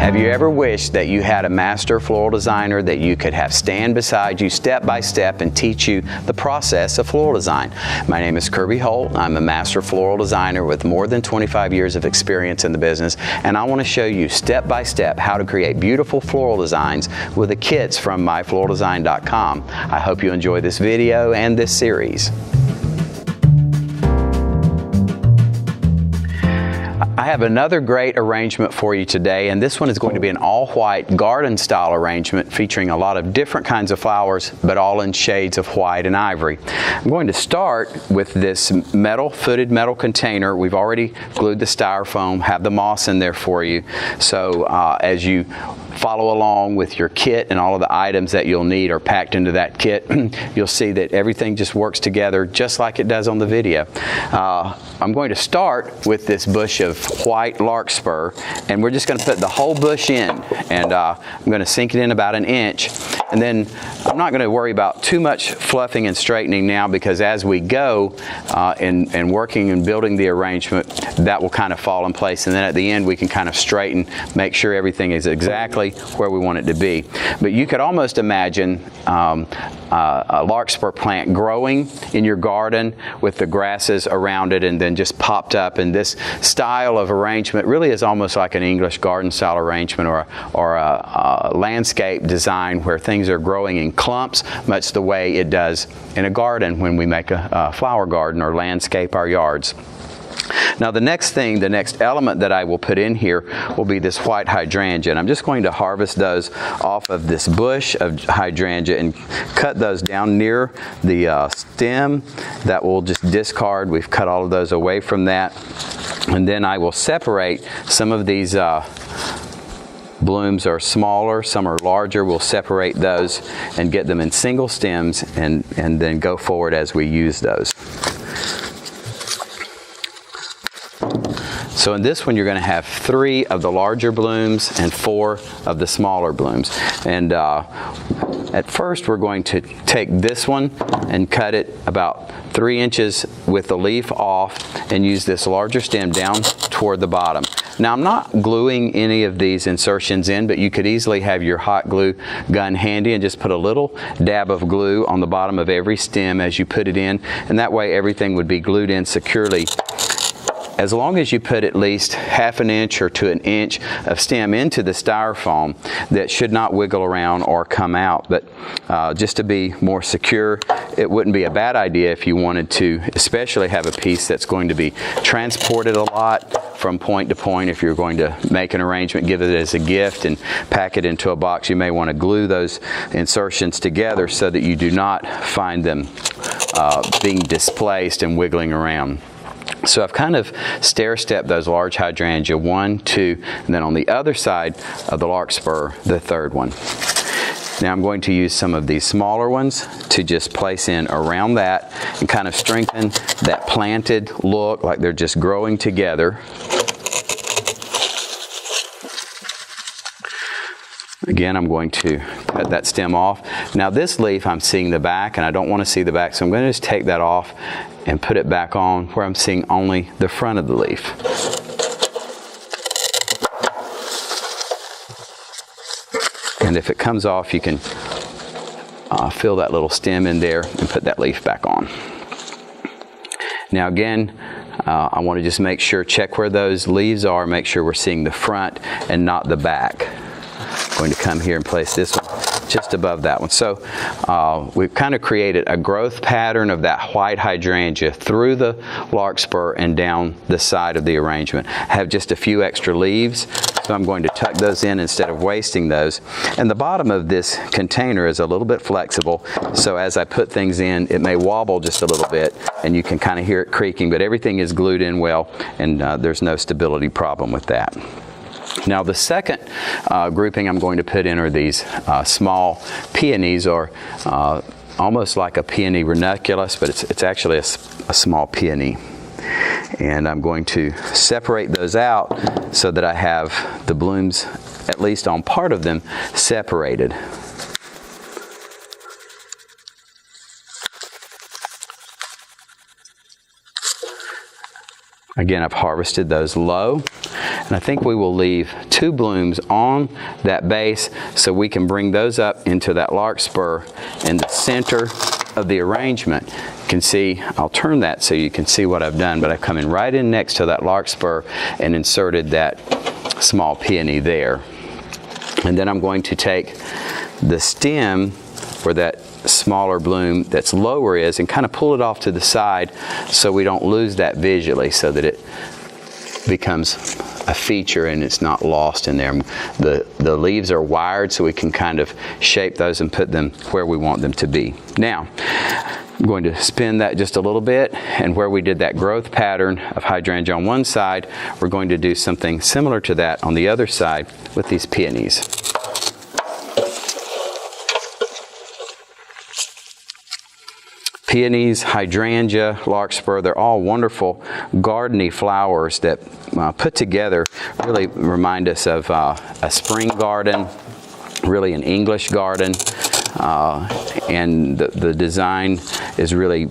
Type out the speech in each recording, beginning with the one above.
Have you ever wished that you had a master floral designer that you could have stand beside you step by step and teach you the process of floral design? My name is Kirby Holt. I'm a master floral designer with more than 25 years of experience in the business, and I want to show you step by step how to create beautiful floral designs with the kits from myfloraldesign.com. I hope you enjoy this video and this series. I have another great arrangement for you today, and this one is going to be an all-white garden style arrangement featuring a lot of different kinds of flowers, but all in shades of white and ivory. I'm going to start with this footed metal container. We've already glued the styrofoam, have the moss in there for you. So as you follow along with your kit and all of the items that you'll need are packed into that kit, you'll see that everything just works together just like it does on the video. I'm going to start with this bush of white larkspur, and we're just going to put the whole bush in, and I'm going to sink it in about an inch, and then I'm not going to worry about too much fluffing and straightening now, because as we go and working and building the arrangement, that will kind of fall in place, and then at the end we can kind of straighten, make sure everything is exactly where we want it to be. But you could almost imagine a larkspur plant growing in your garden with the grasses around it and then just popped up, and this style of arrangement really is almost like an English garden style arrangement or a landscape design where things are growing in clumps, much the way it does in a garden when we make a flower garden or landscape our yards. Now the next element that I will put in here will be this white hydrangea, and I'm just going to harvest those off of this bush of hydrangea and cut those down near the stem. That we'll just discard. We've cut all of those away from that, and then I will separate some of these blooms are smaller, some are larger. We'll separate those and get them in single stems and then go forward as we use those. So in this one you're going to have 3 of the larger blooms and 4 of the smaller blooms. And at first we're going to take this one and cut it about 3 inches with the leaf off and use this larger stem down toward the bottom. Now I'm not gluing any of these insertions in, but you could easily have your hot glue gun handy and just put a little dab of glue on the bottom of every stem as you put it in, and that way everything would be glued in securely. As long as you put at least half an inch or to an inch of stem into the styrofoam, that should not wiggle around or come out. But just to be more secure, it wouldn't be a bad idea if you wanted to especially have a piece that's going to be transported a lot from point to point. If you're going to make an arrangement, give it as a gift and pack it into a box, you may want to glue those insertions together so that you do not find them being displaced and wiggling around. So I've kind of stair-stepped those large hydrangea, 1, 2, and then on the other side of the larkspur, the 3rd one. Now I'm going to use some of these smaller ones to just place in around that and kind of strengthen that planted look, like they're just growing together. Again, I'm going to cut that stem off. Now this leaf, I'm seeing the back, and I don't want to see the back, so I'm going to just take that off and put it back on where I'm seeing only the front of the leaf. And if it comes off, you can fill that little stem in there and put that leaf back on. Now again, I want to just make sure, check where those leaves are, make sure we're seeing the front and not the back. I'm going to come here and place this one just above that one. So we've kind of created a growth pattern of that white hydrangea through the larkspur and down the side of the arrangement. I have just a few extra leaves, so I'm going to tuck those in instead of wasting those. And the bottom of this container is a little bit flexible, so as I put things in, it may wobble just a little bit, and you can kind of hear it creaking, but everything is glued in well, and there's no stability problem with that. Now the second grouping I'm going to put in are these small peonies, or almost like a peony ranunculus, but it's actually a small peony. And I'm going to separate those out so that I have the blooms, at least on part of them, separated. Again, I've harvested those low, and I think we will leave 2 blooms on that base so we can bring those up into that larkspur in the center of the arrangement. You can see, I'll turn that so you can see what I've done, but I've come in right in next to that larkspur and inserted that small peony there. And then I'm going to take the stem where that smaller bloom that's lower is and kind of pull it off to the side so we don't lose that visually, so that it becomes a feature and it's not lost in there. The leaves are wired so we can kind of shape those and put them where we want them to be. Now, I'm going to spin that just a little bit, and where we did that growth pattern of hydrangea on one side, we're going to do something similar to that on the other side with these peonies. Peonies, hydrangea, larkspur, they're all wonderful gardeny flowers that put together really remind us of a spring garden, really an English garden, and the design is really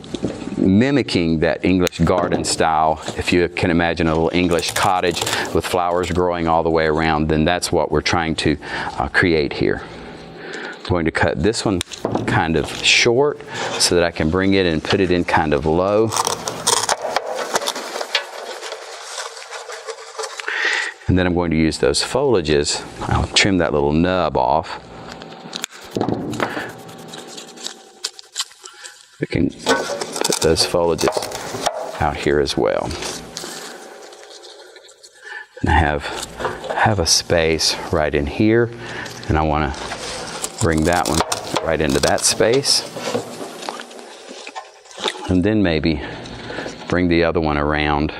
mimicking that English garden style. If you can imagine a little English cottage with flowers growing all the way around, then that's what we're trying to create here. I'm going to cut this one kind of short so that I can bring it and put it in kind of low. And then I'm going to use those foliages. I'll trim that little nub off. We can put those foliages out here as well. And I have a space right in here, and I want to bring that one right into that space, and then maybe bring the other one around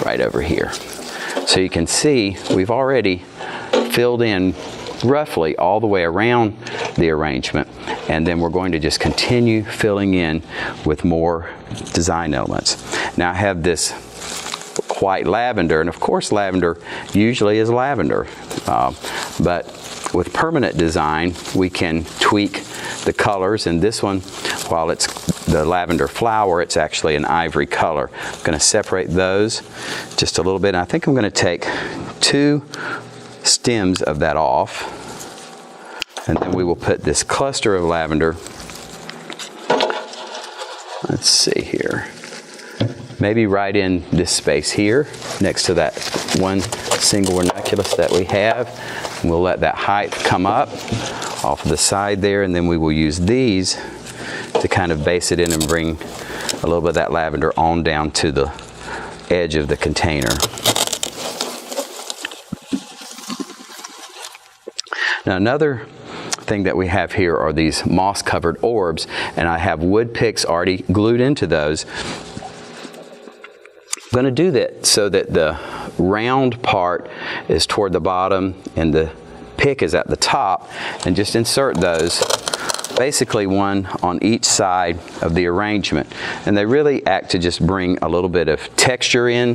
right over here. So you can see we've already filled in roughly all the way around the arrangement, and then we're going to just continue filling in with more design elements. Now I have this white lavender, and of course lavender usually is lavender, but with permanent design, we can tweak the colors, and this one, while it's the lavender flower, it's actually an ivory color. I'm going to separate those just a little bit, and I think I'm going to take 2 stems of that off, and then we will put this cluster of lavender, let's see here, maybe right in this space here, next to that one single ranunculus that we have. We'll let that height come up off of the side there, and then we will use these to kind of base it in and bring a little bit of that lavender on down to the edge of the container. Now another thing that we have here are these moss-covered orbs, and I have wood picks already glued into those. I'm going to do that so that the round part is toward the bottom and the pick is at the top, and just insert those, basically one on each side of the arrangement, and they really act to just bring a little bit of texture in.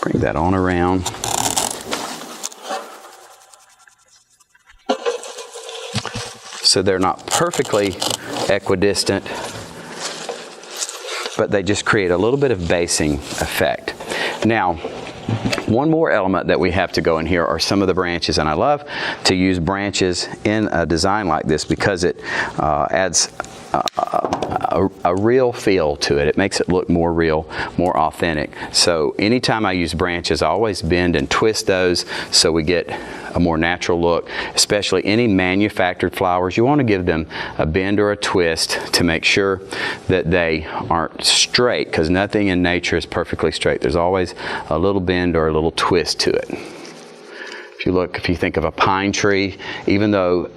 Bring that on around. So they're not perfectly equidistant, but they just create a little bit of basing effect. Now, one more element that we have to go in here are some of the branches, and I love to use branches in a design like this because it adds a real feel to it. It makes it look more real, more authentic. So anytime I use branches, I always bend and twist those so we get a more natural look. Especially any manufactured flowers, you want to give them a bend or a twist to make sure that they aren't straight, because nothing in nature is perfectly straight. There's always a little bend or a little twist to it. If you think of a pine tree, even though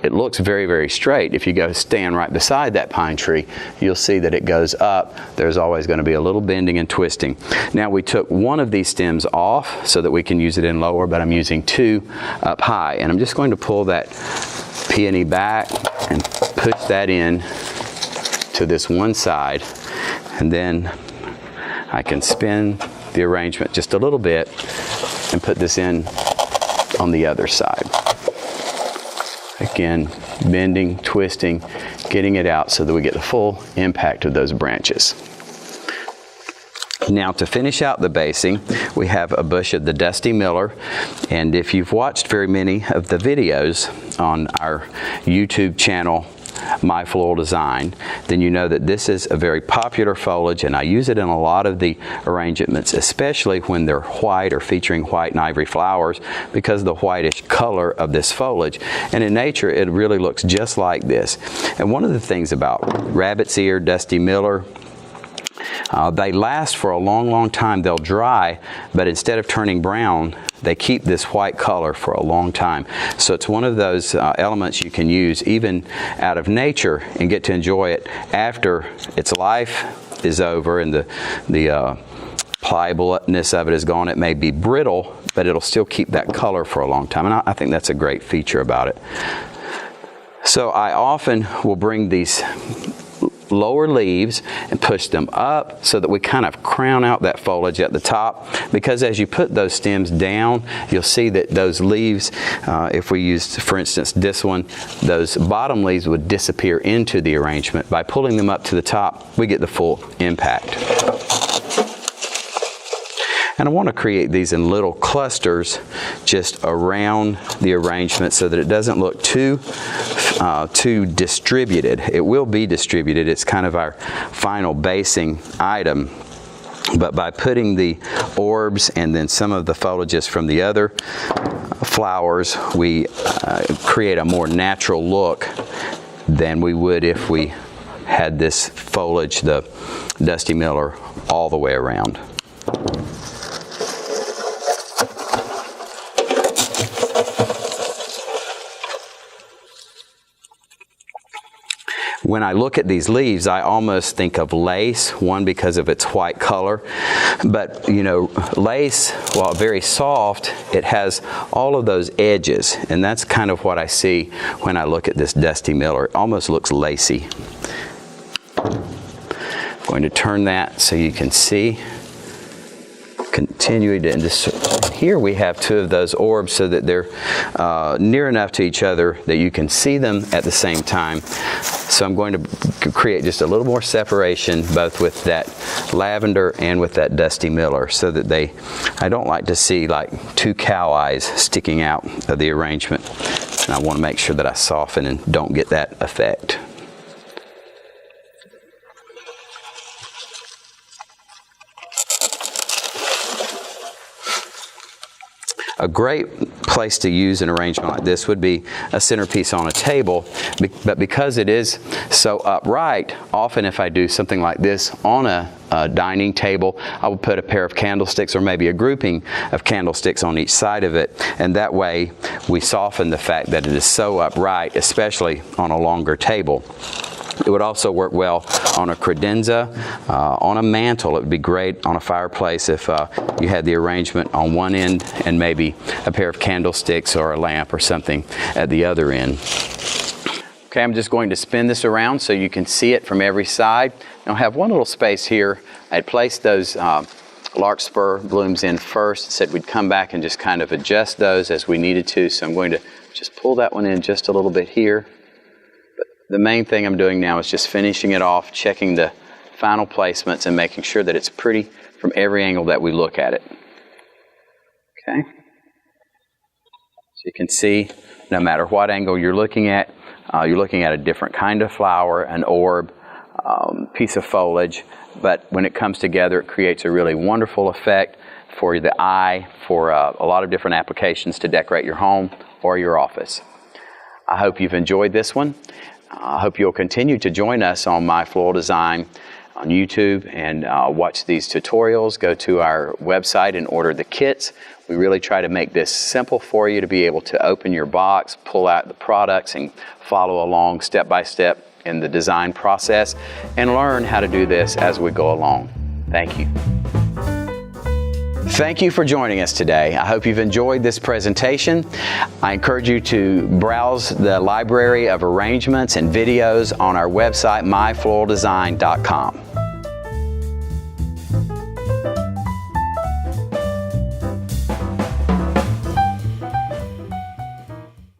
it looks very, very straight, if you go stand right beside that pine tree, you'll see that it goes up. There's always going to be a little bending and twisting. Now we took one of these stems off so that we can use it in lower, but I'm using 2 up high, and I'm just going to pull that peony back and push that in to this one side, and then I can spin the arrangement just a little bit and put this in on the other side. skin, bending, twisting, getting it out so that we get the full impact of those branches. Now, to finish out the basing, we have a bush of the Dusty Miller, and if you've watched very many of the videos on our YouTube channel, My Floral Design, then you know that this is a very popular foliage, and I use it in a lot of the arrangements, especially when they're white or featuring white and ivory flowers, because of the whitish color of this foliage. And in nature, it really looks just like this. And one of the things about rabbit's ear, Dusty Miller, they last for a long, long time. They'll dry, but instead of turning brown, they keep this white color for a long time. So it's one of those elements you can use even out of nature and get to enjoy it after its life is over and the pliableness of it is gone. It may be brittle, but it'll still keep that color for a long time. And I think that's a great feature about it. So I often will bring these lower leaves and push them up so that we kind of crown out that foliage at the top, because as you put those stems down, you'll see that those leaves, if we used, for instance, this one, those bottom leaves would disappear into the arrangement. By pulling them up to the top, we get the full impact. And I want to create these in little clusters just around the arrangement so that it doesn't look too distributed. It will be distributed. It's kind of our final basing item. But by putting the orbs and then some of the foliages from the other flowers, we create a more natural look than we would if we had this foliage, the Dusty Miller, all the way around. When I look at these leaves, I almost think of lace, one because of its white color. But, you know, lace, while very soft, it has all of those edges. And that's kind of what I see when I look at this Dusty Miller. It almost looks lacy. I'm going to turn that so you can see. Continuing to, and here we have two of those orbs so that they're near enough to each other that you can see them at the same time. So I'm going to create just a little more separation both with that Lavender and with that Dusty Miller so that I don't like to see like two cow eyes sticking out of the arrangement. And I want to make sure that I soften and don't get that effect. A great place to use an arrangement like this would be a centerpiece on a table, but because it is so upright, often if I do something like this on a dining table, I will put a pair of candlesticks or maybe a grouping of candlesticks on each side of it, and that way we soften the fact that it is so upright, especially on a longer table. It would also work well on a credenza, on a mantle. It would be great on a fireplace if you had the arrangement on one end and maybe a pair of candlesticks or a lamp or something at the other end. Okay, I'm just going to spin this around so you can see it from every side. Now I have one little space here. I had placed those larkspur blooms in first and said we'd come back and just kind of adjust those as we needed to. So I'm going to just pull that one in just a little bit here. The main thing I'm doing now is just finishing it off, checking the final placements and making sure that it's pretty from every angle that we look at it. Okay? So you can see no matter what angle you're looking at a different kind of flower, an orb, piece of foliage, but when it comes together it creates a really wonderful effect for the eye, for a lot of different applications to decorate your home or your office. I hope you've enjoyed this one. I hope you'll continue to join us on My Floral Design on YouTube and watch these tutorials. Go to our website and order the kits. We really try to make this simple for you to be able to open your box, pull out the products, and follow along step by step in the design process and learn how to do this as we go along. Thank you. Thank you for joining us today. I hope you've enjoyed this presentation. I encourage you to browse the library of arrangements and videos on our website, myfloraldesign.com.